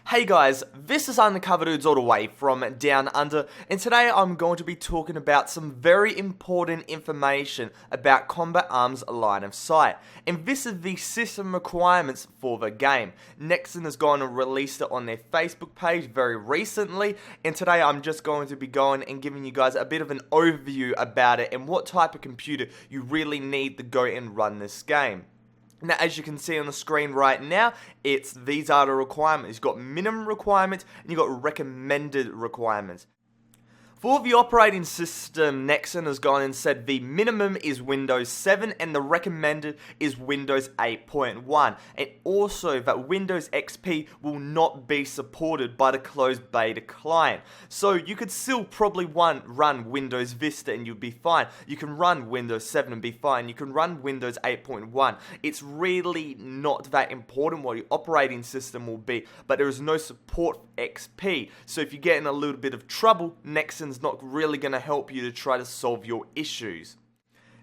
Hey guys, this is Undercoverdudes all the way from Down Under, and today I'm going to be talking about some very important information about Combat Arms line of sight, and this is the system requirements for the game. Nexon has gone and released it on their Facebook page very recently, and today I'm just going to be going and giving you guys a bit of an overview about it and what type of computer you really need to go and run this game. Now, as you can see on the screen right now, these are the requirements. You've got minimum requirements and you've got recommended requirements. For the operating system, Nexon has gone and said the minimum is Windows 7 and the recommended is Windows 8.1. And also that Windows XP will not be supported by the closed beta client. So you could still probably run Windows Vista and you'd be fine. You can run Windows 7 and be fine. You can run Windows 8.1. It's really not that important what your operating system will be, but there is no support for XP. So if you get in a little bit of trouble, Nexon not really going to help you to try to solve your issues.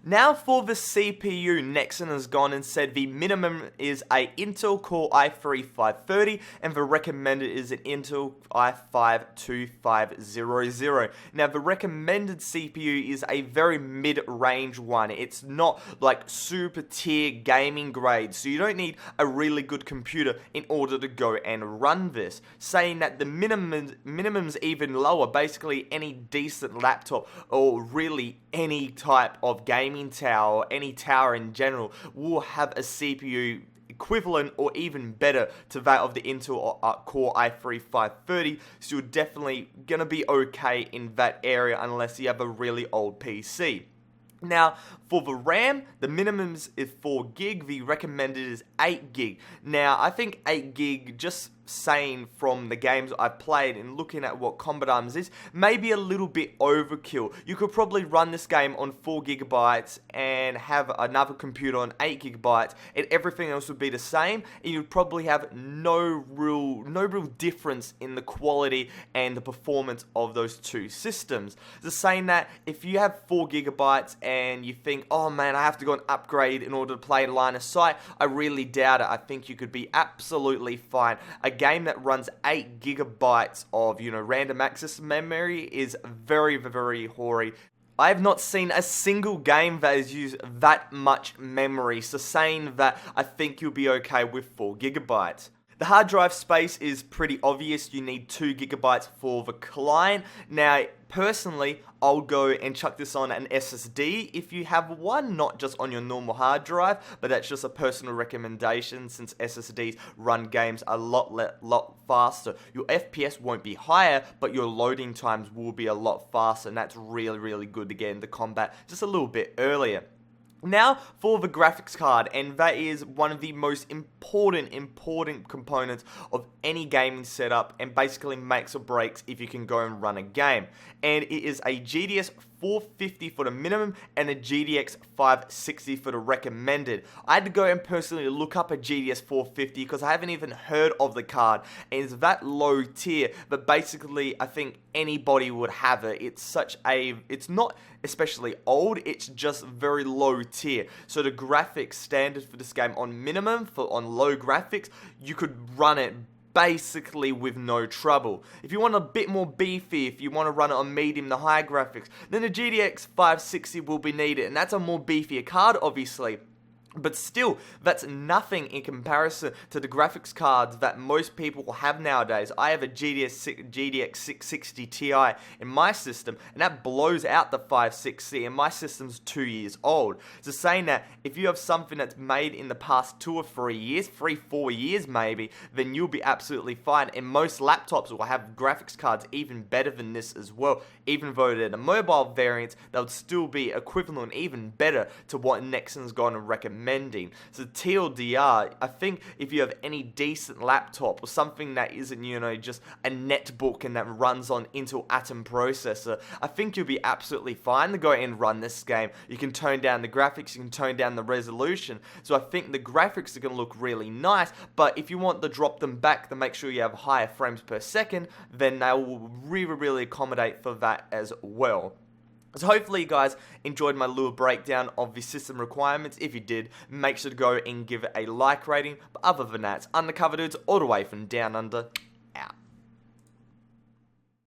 Now for the CPU, Nexon has gone and said the minimum is a Intel Core i3 530 and the recommended is an Intel i5 2500. Now the recommended CPU is a very mid-range one. It's not like super tier gaming grade, so you don't need a really good computer in order to go and run this. Saying that the minimum's even lower, basically any decent laptop or really any type of gaming tower, any tower in general, will have a CPU equivalent or even better to that of the Intel Core i3 530, so you're definitely gonna be okay in that area unless you have a really old PC. Now, for the RAM, the minimum is 4 gig, the recommended is 8 gig. Now, I think 8 gig, just saying from the games I've played and looking at what Combat Arms is, maybe a little bit overkill. You could probably run this game on 4 gigabytes and have another computer on 8 gigabytes and everything else would be the same, and you'd probably have no real difference in the quality and the performance of those two systems. Just saying that if you have 4 gigabytes and you think, oh man, I have to go and upgrade in order to play line of sight, I really doubt it. I think you could be absolutely fine. A game that runs 8 gigabytes of, random access memory is very, very hoary. I have not seen a single game that has used that much memory, so saying that, I think you'll be okay with 4 gigabytes. The hard drive space is pretty obvious. You need 2 gigabytes for the client. Now, personally, I'll go and chuck this on an SSD if you have one, not just on your normal hard drive, but that's just a personal recommendation since SSDs run games a lot faster. Your FPS won't be higher, but your loading times will be a lot faster, and that's really, really good to get into combat just a little bit earlier. Now for the graphics card, and that is one of the most important components of any gaming setup and basically makes or breaks if you can go and run a game. And it is a GTX 450 for the minimum and a GTX 560 for the recommended. I had to go and personally look up a GTX 450 because I haven't even heard of the card, and it's that low tier, but basically I think anybody would have it. It's not especially old, it's just very low tier. So the graphics standard for this game on minimum, on low graphics, you could run it basically with no trouble. If you want a bit more beefy, if you want to run it on medium to high graphics, then the GTX 560 will be needed, and that's a more beefier card obviously. But still, that's nothing in comparison to the graphics cards that most people have nowadays. I have a GTX 660 Ti in my system, and that blows out the 560, and my system's 2 years old. So saying that, if you have something that's made in the past 2 or 3 years, 4 years maybe, then you'll be absolutely fine. And most laptops will have graphics cards even better than this as well. Even though they're the mobile variants, they would still be equivalent, even better to what Nexon's going to recommend. So TLDR, I think if you have any decent laptop or something that isn't, just a netbook and that runs on Intel Atom processor, I think you'll be absolutely fine to go and run this game. You can tone down the graphics, you can tone down the resolution. So I think the graphics are going to look really nice, but if you want to drop them back to make sure you have higher frames per second, then they will really accommodate for that as well. So hopefully you guys enjoyed my little breakdown of the system requirements. If you did, make sure to go and give it a like rating. But other than that, it's Undercover Dudes all the way from Down Under.